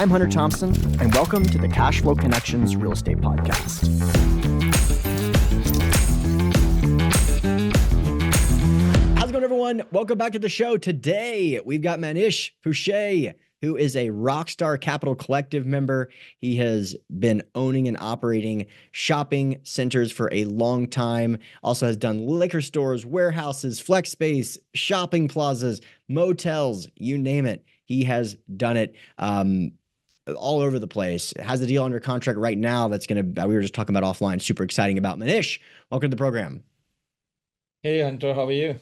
I'm Hunter Thompson, and welcome to the Cash Flow Connections Real Estate Podcast. How's it going, everyone? Welcome back to the show. Today, we've got Manish Pushye, who is a Rockstar Capital Collective member. He has been owning and operating shopping centers for a long time. Also has done liquor stores, warehouses, flex space, shopping plazas, motels, you name it. He has done it all over the place. Has the deal under contract right now that's going to, we were just talking about offline, super exciting about. Manish, welcome to the program. Hey, Hunter, how are you?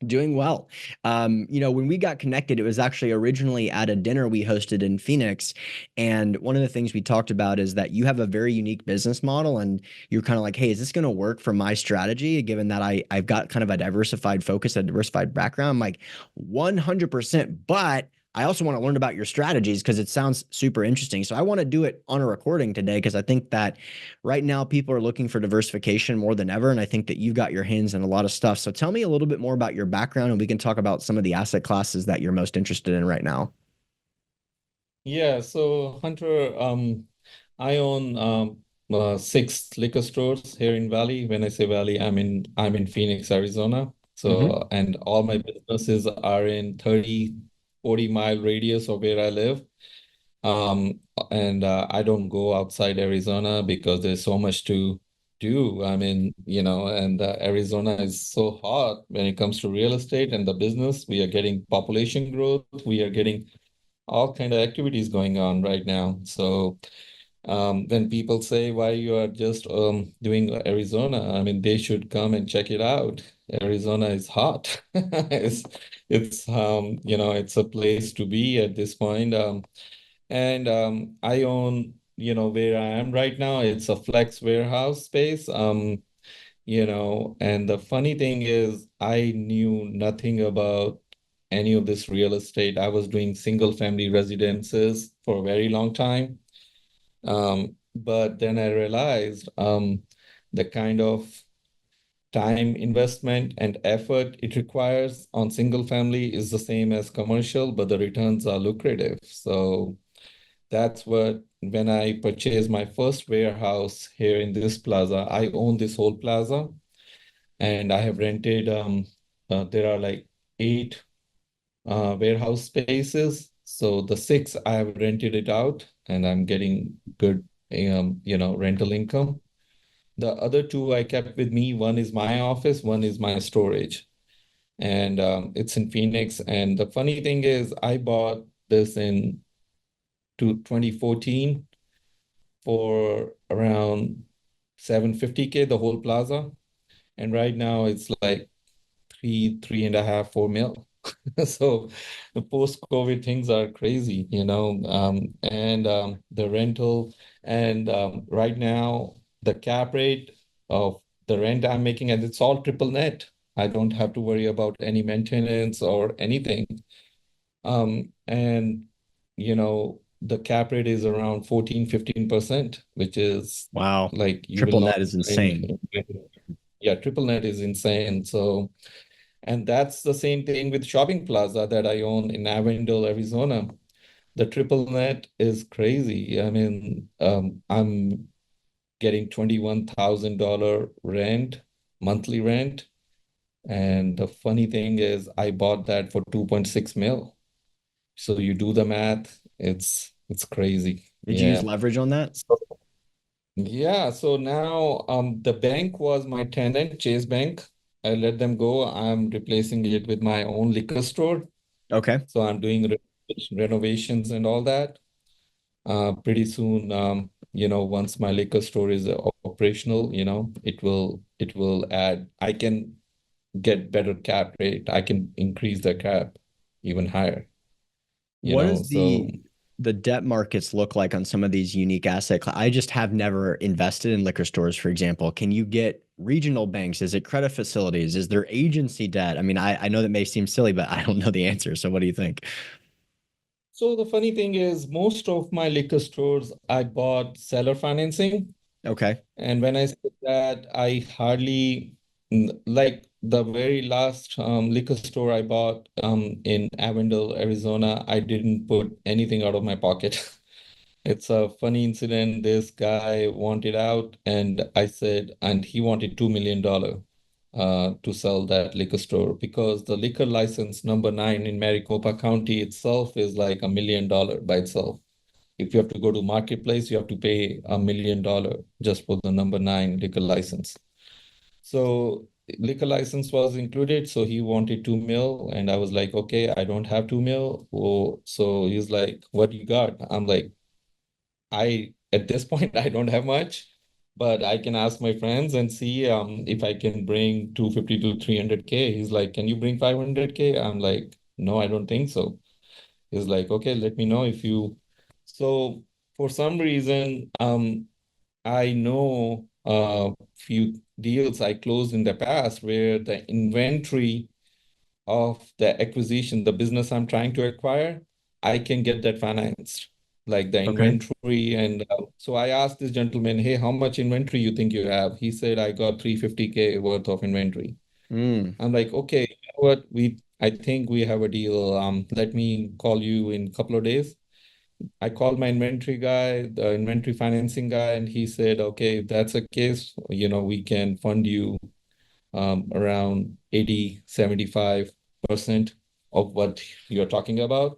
Doing well. When we got connected, it was actually originally at a dinner we hosted in Phoenix. And one of the things we talked about is that you have a very unique business model, and you're kind of like, hey, is this going to work for my strategy? Given that I've got kind of a diversified focus, a diversified background, I'm like 100%, but I also want to learn about your strategies because it sounds super interesting. So I want to do it on a recording today because I think that right now people are looking for diversification more than ever. And I think that you've got your hands in a lot of stuff. So tell me a little bit more about your background and we can talk about some of the asset classes that you're most interested in right now. Yeah, so Hunter, I own 6 liquor stores here in Valley. When I say Valley, I'm in Phoenix, Arizona. So, and all my businesses are in 30, 40-mile radius of where I live. And I don't go outside Arizona because there's so much to do. And Arizona is so hot when it comes to real estate and the business. We are getting population growth. We are getting all kind of activities going on right now. So when people say why you are just doing Arizona, they should come and check it out. Arizona is hot. It's a place to be at this point. And I own, where I am right now, it's a flex warehouse space. And the funny thing is I knew nothing about any of this real estate. I was doing single family residences for a very long time. But then I realized the kind of time investment and effort it requires on single family is the same as commercial, but the returns are lucrative. So that's when I purchased my first warehouse here in this plaza, I own this whole plaza and I have rented, there are like 8 warehouse spaces. So the 6 I have rented it out and I'm getting good, rental income. The other 2 I kept with me. One is my office, one is my storage. And it's in Phoenix. And the funny thing is I bought this in 2014 for around 750K, the whole plaza. And right now it's like 3.5, 4 mil. So the post-COVID things are crazy, and the rental and right now the cap rate of the rent I'm making, and it's all triple net. I don't have to worry about any maintenance or anything. And the cap rate is around 14-15%, which is Wow. like you will Triple not net is insane. find. Yeah, triple net is insane. So, and that's the same thing with shopping plaza that I own in Avondale, Arizona. The triple net is crazy. I'm getting $21,000 rent, monthly rent. And the funny thing is I bought that for 2.6 mil. So you do the math, it's crazy. Did you use Yeah. leverage on that? So, yeah, so now the bank was my tenant, Chase Bank. I let them go. I'm replacing it with my own liquor store. Okay. So I'm doing renovations and all that. Pretty soon, once my liquor store is operational, it will add. I can get better cap rate. I can increase the cap even higher. What does So the debt markets look like on some of these unique I just have never invested in liquor stores, for example. Can you get regional banks? Is it credit facilities? Is there agency debt? I mean, I know that may seem silly, but I don't know the answer. So what do you think? so the funny thing is, most of my liquor stores I bought seller financing. Okay. And when I say that, I hardly like the very last liquor store I bought in Avondale, Arizona, I didn't put anything out of my pocket. It's a funny incident. This guy wanted out, and I said, and he wanted $2 million to sell that liquor store because the liquor license number 9 in Maricopa County itself is like $1 million by itself. If you have to go to marketplace, you have to pay $1 million just for the number 9 liquor license. So liquor license was included, so he wanted 2 mil, and I was like, okay, I don't have 2 mil. Oh, so he's like, what you got? I'm like, I at this point I don't have much, but I can ask my friends and see if I can bring 250 to 300K. He's like, can you bring 500K? I'm like, no, I don't think so. He's like, okay, let me know if you. So for some reason, I know a few deals I closed in the past where the inventory of the acquisition, the business I'm trying to acquire, I can get that financed, like the Okay. inventory. And so I asked this gentleman, hey, how much inventory you think you have? He said, I got 350K worth of inventory. Mm. I'm like, okay, you know what? I think we have a deal. Let me call you in a couple of days. I called my inventory guy, the inventory financing guy, and he said, okay, if that's the case, we can fund you around 80, 75% of what you're talking about.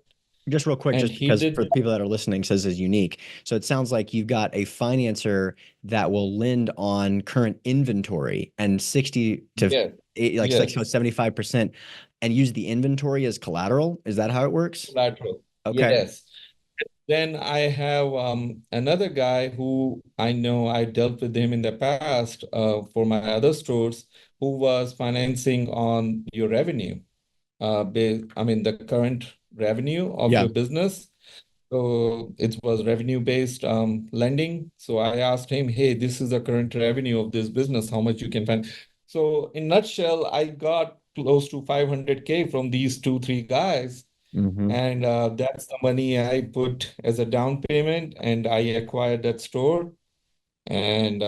Just real quick, And just he because did for the that. people that are listening, says is unique. So it sounds like you've got a financer that will lend on current inventory and 60 to Yes, like 60 to yes, 75% and use the inventory as collateral. Is that how it works? collateral. Okay. Yes. Then I have another guy who I know I dealt with him in the past for my other stores who was financing on your revenue. I mean, the current revenue of Yeah. your business. So it was revenue-based lending. So I asked him, hey, this is the current revenue of this business, how much you can find. So in nutshell, I got close to 500K from these two, three guys. Hmm. And that's the money I put as a down payment, and I acquired that store. And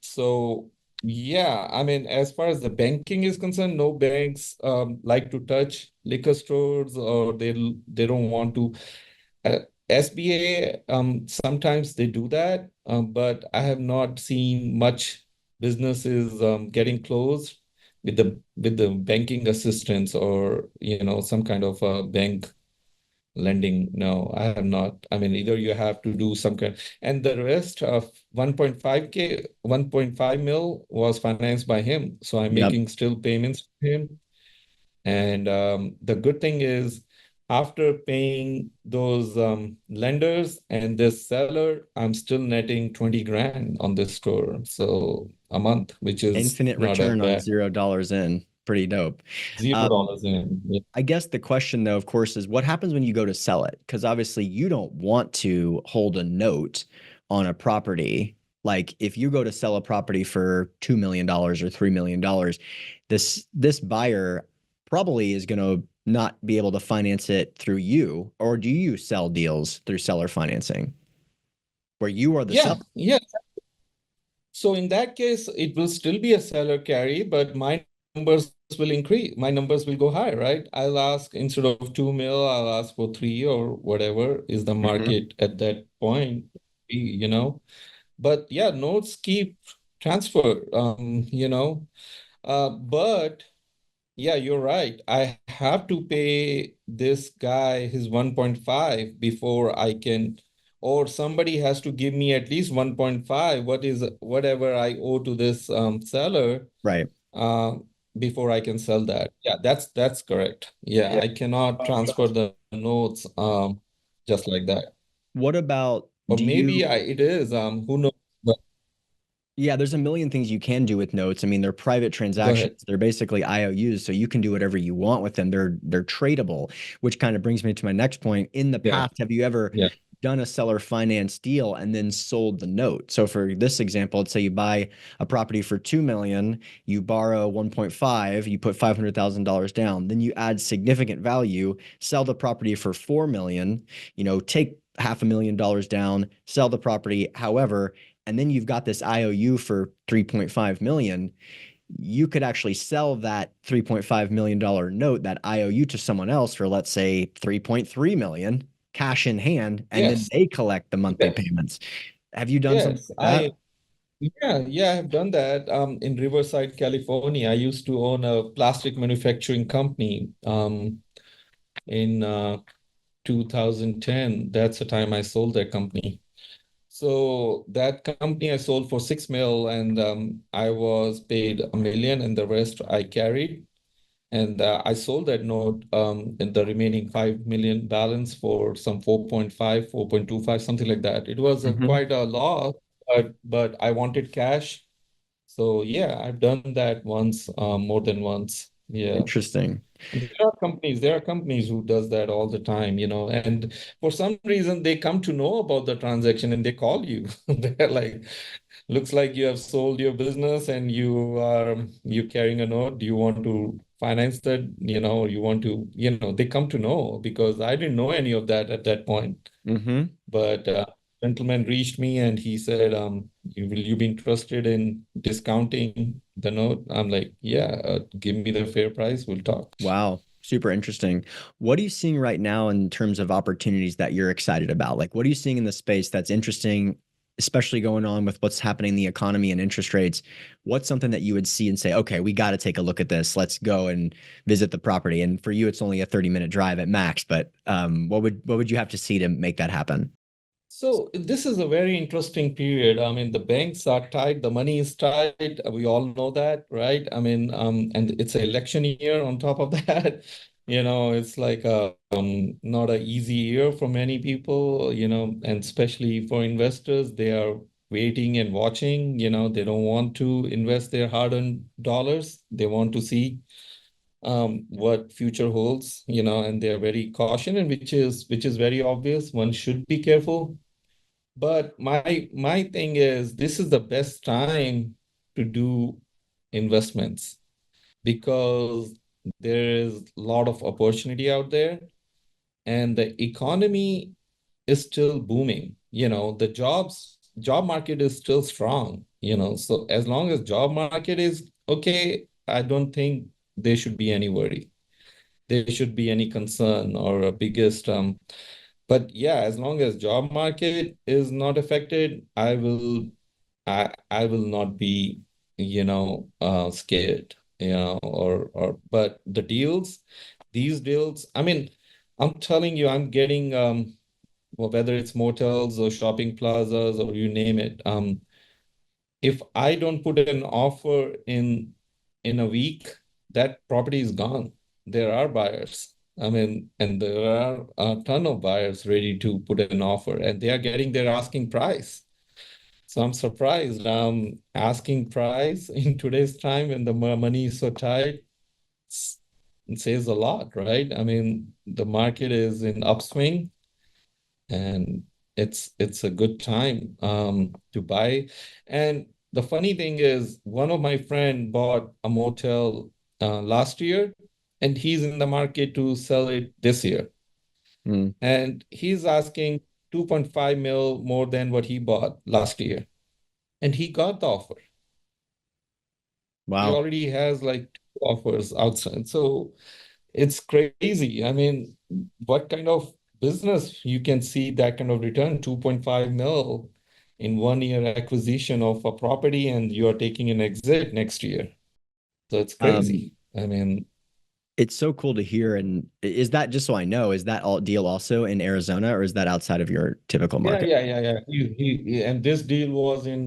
so, yeah, I mean, as far as the banking is concerned, no banks like to touch liquor stores, or they don't want to. Uh, SBA, sometimes they do that, but I have not seen much businesses getting closed with the banking assistance, or some kind of bank lending. No, I have not. I mean, either you have to do some kind, and the rest of 1.5K, 1.5 mil was financed by him. So I'm Yep. making still payments to him. And the good thing is, after paying those lenders and this seller, I'm still netting 20 grand on this store. So a month, which is Infinite not that return on bad. $0 in. Pretty dope. Zero Um, dollars in. Yeah. I guess the question, though, of course, is what happens when you go to sell it? Because obviously, you don't want to hold a note on a property. Like if you go to sell a property for $2 million or $3 million, this buyer probably is going to not be able to finance it through you. Or do you sell deals through seller financing where you are the seller? Yeah, yeah. So in that case, it will still be a seller carry, but my numbers will increase. My numbers will go high, right? I'll ask instead of 2 mil, I'll ask for 3 or whatever is the Mhm. market at that point, you know. But yeah, notes keep transfer, but yeah, you're right. I have to pay this guy his 1.5 before I can, or somebody has to give me at least 1.5, whatever I owe to this seller, Right. uh, before I can sell that. Yeah, that's correct. Yeah, I cannot transfer the notes just like that. What about Or do maybe you it is, who knows? But Yeah, there's a million things you can do with notes. I mean, they're private go ahead. transactions. They're basically IOUs, so you can do whatever you want with them. They're tradable, which kind of brings me to my next point. In the Yeah, past, have you ever yeah. done a seller finance deal and then sold the note? So for this example, let's say you buy a property for 2 million, you borrow 1.5, you put $500,000 down, then you add significant value, sell the property for 4 million, take half a million dollars down, sell the property. However, and then you've got this IOU for 3.5 million, you could actually sell that $3.5 million note, that IOU, to someone else for, let's say, 3.3 million. cash in hand, and then Yes. they collect the monthly Yes. payments. Have you done something Yes. like that? Yeah, I've done that. In Riverside, California, I used to own a plastic manufacturing company. In 2010, that's the time I sold that company. So that company I sold for 6 mil, and I was paid 1 million, and the rest I carried. And I sold that note in the remaining 5 million balance for some 4.5, 4.25, something like that. It was Hmm. quite a loss, but I wanted cash. So yeah, I've done that once, more than once. Yeah. Interesting. There are companies who does that all the time, and for some reason they come to know about the transaction and they call you. They're like, looks like you have sold your business and you carrying a note. Do you want to finance that? You want to, they come to know because I didn't know any of that at that point. Hmm. But gentleman reached me and he said, will you be interested in discounting the note? I'm like, yeah, give me the fair price. We'll talk. Wow. Super interesting. What are you seeing right now in terms of opportunities that you're excited about? Like, what are you seeing in the space that's interesting, especially going on with what's happening in the economy and interest rates? What's something that you would see and say, okay, we got to take a look at this. Let's go and visit the property. And for you, it's only a 30-minute drive at max, but what would you have to see to make that happen? So this is a very interesting period. I mean, the banks are tight, the money is tight. We all know that, right? I mean, and it's an election year on top of that. It's like not an easy year for many people, and especially for investors. They are waiting and watching, they don't want to invest their hard-earned dollars. They want to see what future holds, and they're very caution, and which is very obvious. One should be careful. But my thing is, this is the best time to do investments because there is a lot of opportunity out there and the economy is still booming. The job market is still strong, So as long as job market is okay, I don't think there should be any worry. There should be any concern or a biggest but yeah, as long as job market is not affected, I will not be, scared, or but these deals, I mean, I'm telling you, I'm getting well, whether it's motels or shopping plazas or you name it, if I don't put an offer in a week, that property is gone. There are buyers. I mean, and there are a ton of buyers ready to put an offer, and they are getting their asking price. So I'm surprised. Asking price in today's time when the money is so tight, it's- it says a lot, right? I mean, the market is in upswing and it's a good time to buy. And the funny thing is, one of my friend bought a motel last year, and he's in the market to sell it this year, Mm, and he's asking 2.5 mil more than what he bought last year, and he got the offer. He wow. already has like two offers outside, so it's crazy. I mean, what kind of business you can see that kind of return, 2.5 mil in 1 year acquisition of a property, and you are taking an exit next year. So it's Um, crazy. I mean, it's so cool to hear. And is that, just so I know, is that all deal also in Arizona, or is that outside of your typical yeah, market? yeah, yeah, yeah. And this deal was in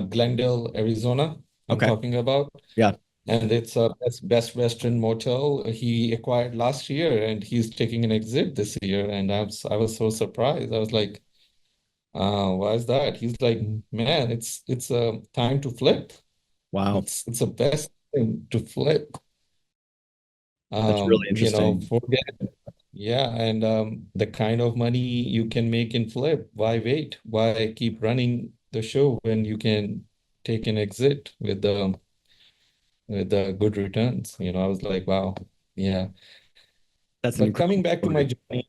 Glendale, Arizona, I'm Okay. talking about. Yeah. And it's a Best Western motel he acquired last year, and he's taking an exit this year. And I was so surprised. I was like, why is that? He's like, man, it's a time to flip. Wow. It's the best thing to flip. That's really interesting. Forget. Yeah, and the kind of money you can make in flip. Why wait? Why keep running the show when you can take an exit with the good returns? I was like, wow, yeah. That's an But coming incredible back to my story.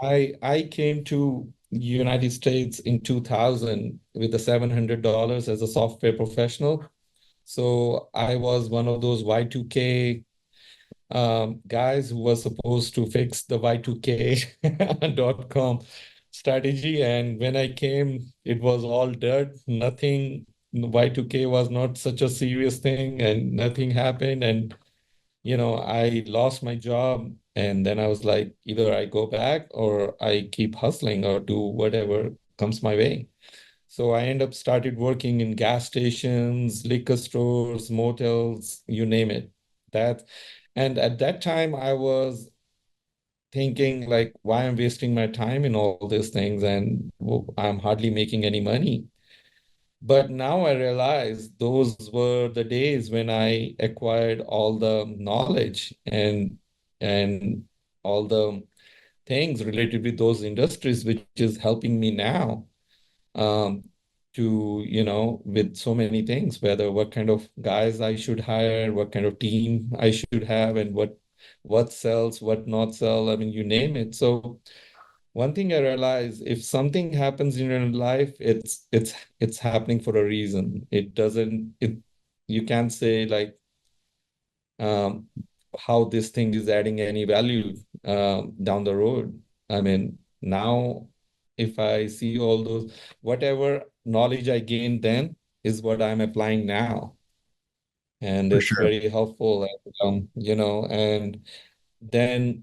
journey, I came to United States in 2000 with the $700 as a software professional. So I was one of those Y2K guys who were supposed to fix the Y2K.com strategy. And when I came, it was all dirt. Nothing, Y2K was not such a serious thing, and nothing happened. And, I lost my job. And then I was like, either I go back or I keep hustling or do whatever comes my way. So I end up started working in gas stations, liquor stores, motels, you name it. That, and at that time I was thinking like, why I'm wasting my time in all these things and I'm hardly making any money. But now I realize those were the days when I acquired all the knowledge and all the things related with those industries, which is helping me now um, to, with so many things, whether what kind of guys I should hire, what kind of team I should have, and what sells, what not sell. I mean, you name it. So one thing I realize, if something happens in your life, it's happening for a reason. It doesn't it You can't say like um, how this thing is adding any value down the road. I mean, now if I see all those, whatever knowledge I gained then is what I'm applying now. And For it's sure. very helpful. And then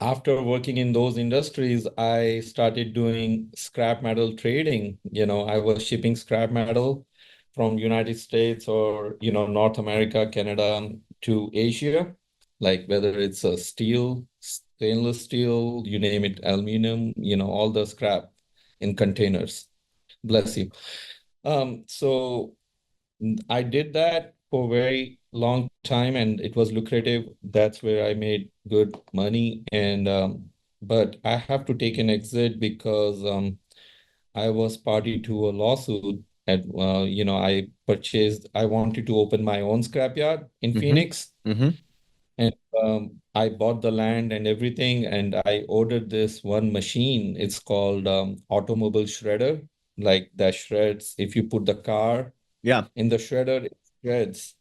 after working in those industries, I started doing scrap metal trading. I was shipping scrap metal from United States or, North America, Canada to Asia, like whether it's a steel, stainless steel, you name it, aluminum, all the scrap in containers. Bless you. So I did that for a very long time and it was lucrative. That's where I made good money. And but I have to take an exit because I was party to a lawsuit I wanted to open my own scrapyard in Mm-hmm. Phoenix. Mm-hmm. And I bought the land and everything, and I ordered this one machine. It's called automobile shredder, like that shreds. If you put the car Yeah. in the shredder, it shreds.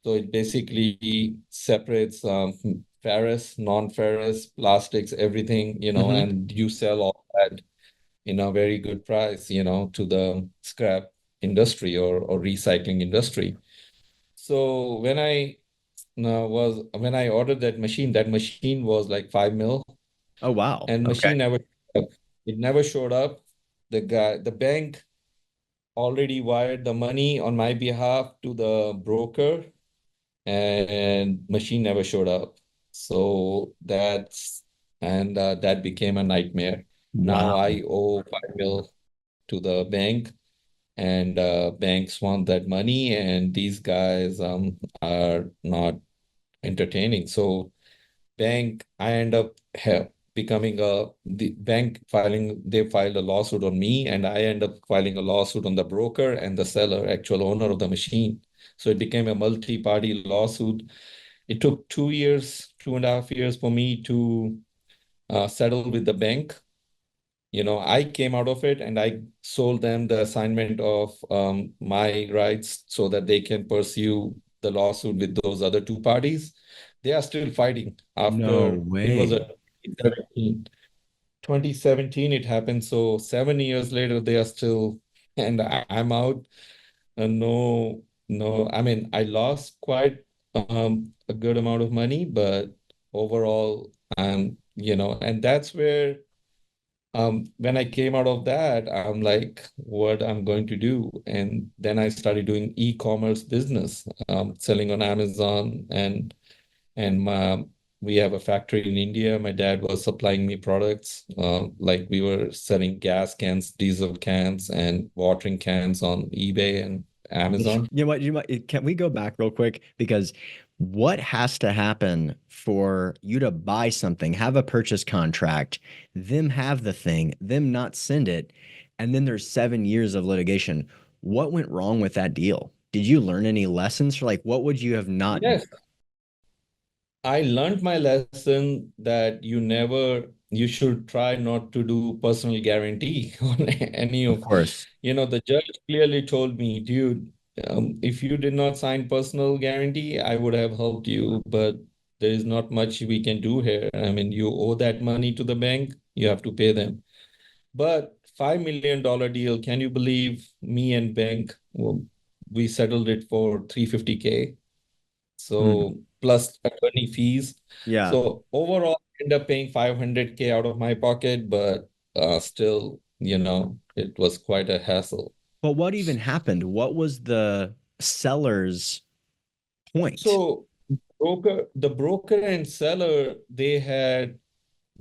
So it basically separates ferrous, non-ferrous, plastics, everything, Mm-hmm. and you sell all that in a very good price, to the scrap industry or recycling industry. So when I ordered that machine was like 5 mil, Oh, wow. and Okay. machine never it never showed up. The bank already wired the money on my behalf to the broker and machine never showed up. So that became a nightmare. Now Wow. I owe 5 mil to the bank, and banks want that money, and these guys are not entertaining. So I end up becoming the bank filing, they filed a lawsuit on me, and I end up filing a lawsuit on the broker and the seller, actual owner of the machine. So it became a multi-party lawsuit. It took 2 years, 2.5 years for me to settle with the bank. I came out of it and I sold them the assignment of my rights so that they can pursue the lawsuit with those other two parties. They are still fighting No after it was a way. 2017 it happened. So 7 years later, they are still, and I'm out. No, no, I mean, I lost quite a good amount of money, but overall, and that's where when I came out of that, I'm like, what I'm going to do. And then I started doing e-commerce business, selling on Amazon and we have a factory in India. My dad was supplying me products. Like we were selling gas cans, diesel cans, and watering cans on eBay and Amazon. You know what? Can we go back real quick? Because what has to happen for you to buy something, have a purchase contract, them have the thing, them not send it, and then there's 7 years of litigation? What went wrong with that deal? Did you learn any lessons? For like, what would you have not done? Yes, I learned my lesson that you should try not to do personal guarantee on any Of of, course. the judge clearly told me, dude, if you did not sign personal guarantee, I would have helped you. But there is not much we can do here. I mean, you owe that money to the bank, you have to pay them. But $5 million deal, can you believe me and bank, well, we settled it for 350K. Mm. So plus attorney fees. Yeah. So overall, I end up paying 500K out of my pocket, but still, it was quite a hassle. But what even happened? What was the seller's point? So the broker and seller, they had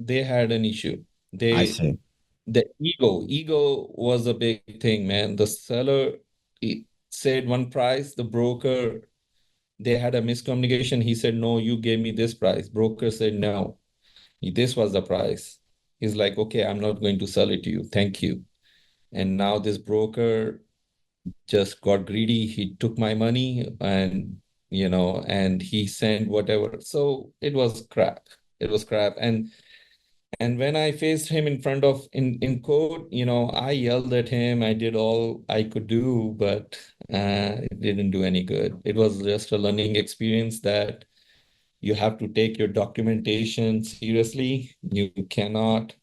an issue. I They see. The ego was a big thing, man. The seller said one price, the broker, they had a miscommunication. He said, no, you gave me this price. Broker said, no, this was the price. He's like, okay, I'm not going to sell it to you. Thank you. And now this broker just got greedy. He took my money and he sent whatever. So it was crap. It was crap. And when I faced him in front of in court, I yelled at him. I did all I could do, but it didn't do any good. It was just a learning experience that you have to take your documentation seriously. You cannot,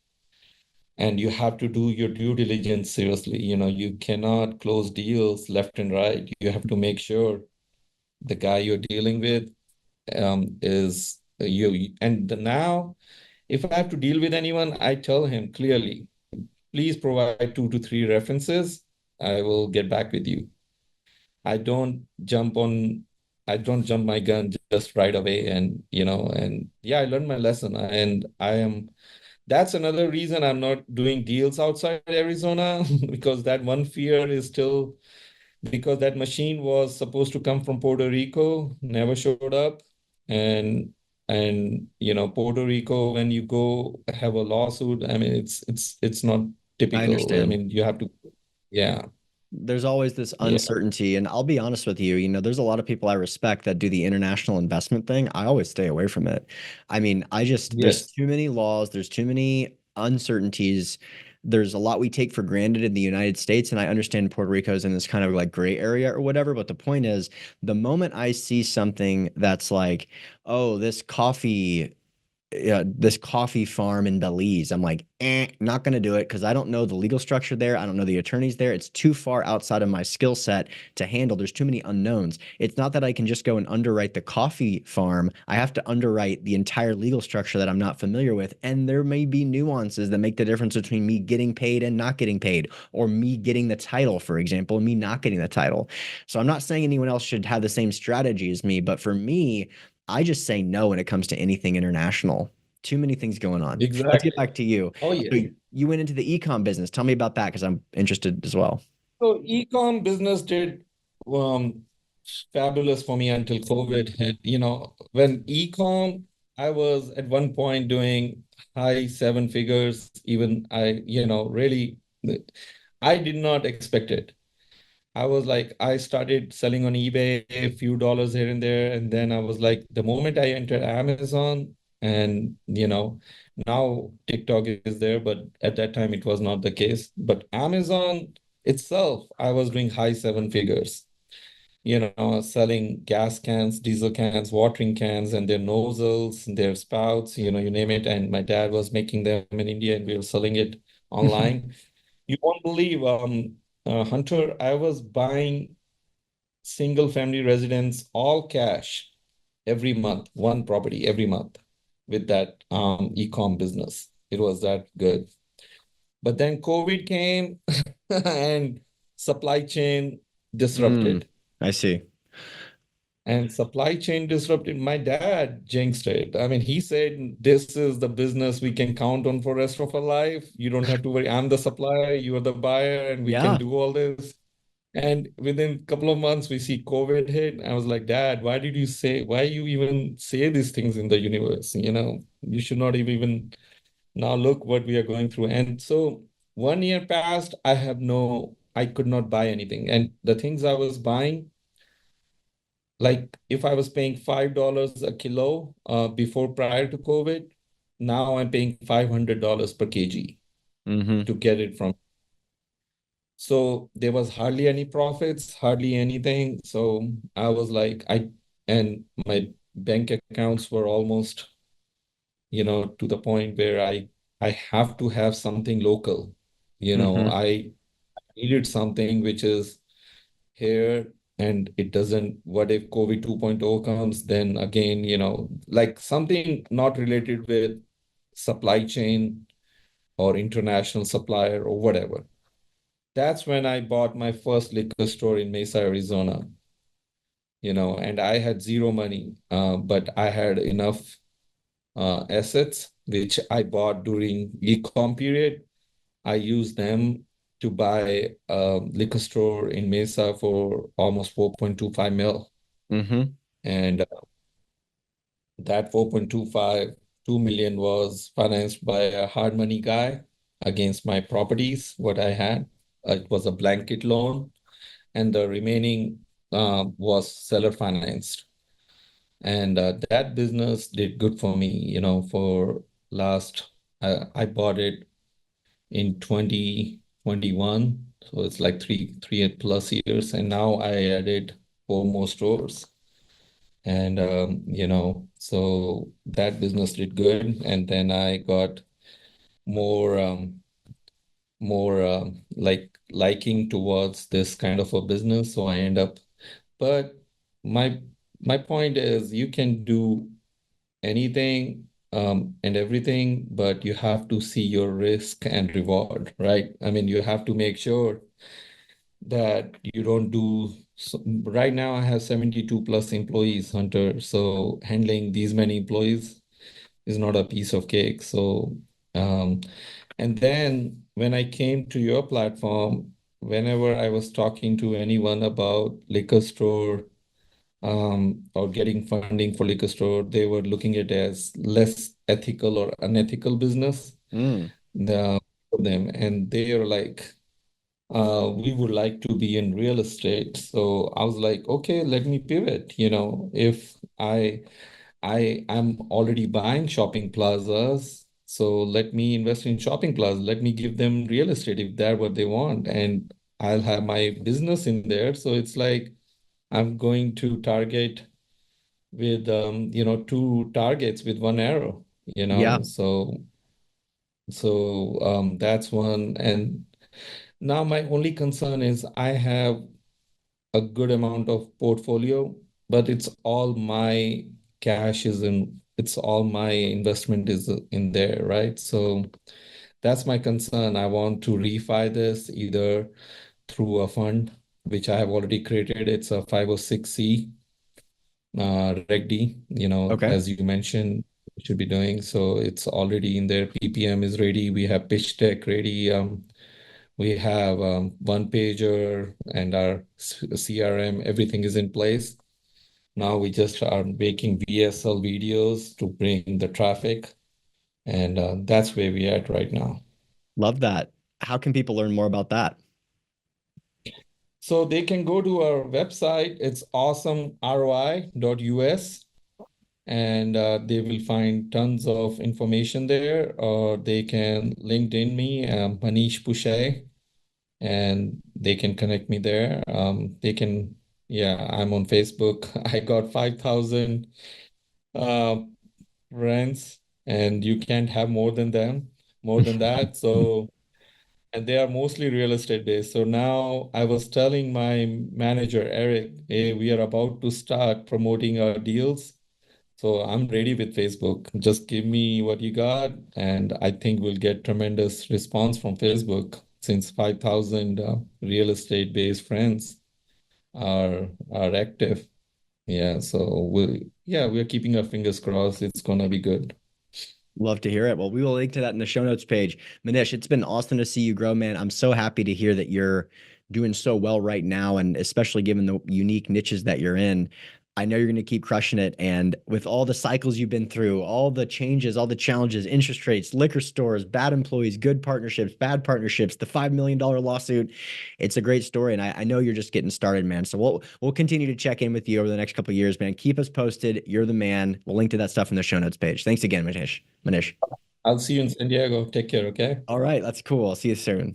and you have to do your due diligence seriously. You cannot close deals left and right. You have to make sure the guy you're dealing with is you. And now, if I have to deal with anyone, I tell him clearly, please provide 2 to 3 references. I will get back with you. I don't jump on, I don't jump my gun just right away. And yeah, I learned my lesson. And that's another reason I'm not doing deals outside Arizona because that one fear is still because that machine was supposed to come from Puerto Rico, never showed up. And Puerto Rico, when you go have a lawsuit, I mean it's not I typical. I understand. mean, you have to, yeah, There's always this yeah, uncertainty. And I'll be honest with you, there's a lot of people I respect that do the international investment thing. I always stay away from it. I mean, there's yes, too many laws, there's too many uncertainties. There's a lot we take for granted in the United States. And I understand Puerto Rico is in this kind of like gray area or whatever. But the point is, the moment I see something that's like, oh, this coffee farm in Belize. I'm like, not going to do it because I don't know the legal structure there. I don't know the attorneys there. It's too far outside of my skill set to handle. There's too many unknowns. It's not that I can just go and underwrite the coffee farm. I have to underwrite the entire legal structure that I'm not familiar with. And there may be nuances that make the difference between me getting paid and not getting paid, or me getting the title, for example, and me not getting the title. So I'm not saying anyone else should have the same strategy as me, but for me, I just say no when it comes to anything international. Too many things going on. Let's get exactly. back to you. Oh So yeah. you went into the ecom business. Tell me about that because I'm interested as well. So e-com business did um fabulous for me until COVID hit. When e-com, I was at one point doing high seven figures. Even really, I did not expect it. I was like, I started selling on eBay, a few dollars here and there. And then I was like, the moment I entered Amazon, and now TikTok is there, but at that time it was not the case. But Amazon itself, I was doing high seven figures, selling gas cans, diesel cans, watering cans, and their nozzles, their spouts, you name it. And my dad was making them in India, and we were selling it online. You won't believe, Hunter, I was buying single family residence all cash every month, one property every month with that e-com business. It was that good. But then COVID came and supply chain Mm, disrupted. I see. And supply chain disrupted. My dad jinxed it. I mean, he said, this is the business we can count on for rest of our life. You don't have to worry. I'm the supplier, you are the buyer, and we can Yeah. do all this. And within a couple of months, we see COVID hit. I was like, Dad, why you even say these things in the universe? You should not even now look what we are going through. And so 1 year passed, I could not buy anything. And the things I was buying, like if I was paying $5 a kilo before prior to COVID, now I'm paying $500 per kg Hmm. to get it from. So there was hardly any profits, hardly anything. So I was like, and my bank accounts were almost, to the point where I have to have something local. Hmm. I needed something which is here, and it doesn't, what if COVID 2.0 comes, then again, like something not related with supply chain or international supplier or whatever. That's when I bought my first liquor store in Mesa, Arizona, and I had zero money, but I had enough assets, which I bought during e-com period. I used them to buy a liquor store in Mesa for almost 4.25 mil. Hmm. And that 4.25, 2 million was financed by a hard money guy against my properties, what I had. It was a blanket loan, and the remaining was seller financed. And that business did good for me, for last, I bought it in 2021. So it's like three plus years. And now I added four more stores. And, so that business did good. And then I got more, like liking towards this kind of a business. So I end up, but my, my point is you can do anything and everything, but you have to see your risk and reward, right? I mean, you have to make sure that you don't do. So right now, I have 72 plus employees, Hunter. So handling these many employees is not a piece of cake. So, um, and then when I came to your platform, whenever I was talking to anyone about liquor store or getting funding for liquor store, they were looking at it as less ethical or unethical business Mm. the, for them. And they are like, we would like to be in real estate. So I was like, okay, let me pivot. If I'm already buying shopping plazas, so let me invest in shopping plazas. Let me give them real estate if they're what they want. And I'll have my business in there. So it's like I'm going to target with two targets with one arrow, Yeah. so that's one. And now my only concern is I have a good amount of portfolio, but it's all my investment is in there, right? So that's my concern. I want to refi this either through a fund which I have already created. It's a 506c Reg D, Okay. as you mentioned, we should be doing. So it's already in there. PPM is ready. We have pitch deck ready. We have one pager and our CRM. Everything is in place. Now we just are making VSL videos to bring the traffic, and that's where we at right now. Love that. How can people learn more about that? So they can go to our website. It's awesomeroi.us. And they will find tons of information there, or they can LinkedIn me, Manish Pushye, and they can connect me there. Yeah, I'm on Facebook. I got 5,000 uh, friends, and you can't have more than that. So, and they are mostly real estate based. So now I was telling my manager, Eric, hey, we are about to start promoting our deals, so I'm ready with Facebook. Just give me what you got, and I think we'll get tremendous response from Facebook since 5,000 real estate based friends are active. Yeah, so we're keeping our fingers crossed. It's gonna be good. Love to hear it. Well, we will link to that in the show notes page. Manish, it's been awesome to see you grow, man. I'm so happy to hear that you're doing so well right now, and especially given the unique niches that you're in. I know you're going to keep crushing it. And with all the cycles you've been through, all the changes, all the challenges, interest rates, liquor stores, bad employees, good partnerships, bad partnerships, the $5 million lawsuit, it's a great story. And I know you're just getting started, man. So we'll continue to check in with you over the next couple of years, man. Keep us posted. You're the man. We'll link to that stuff in the show notes page. Thanks again, Manish. Manish. I'll see you in San Diego. Take care, okay? All right, that's cool. I'll see you soon.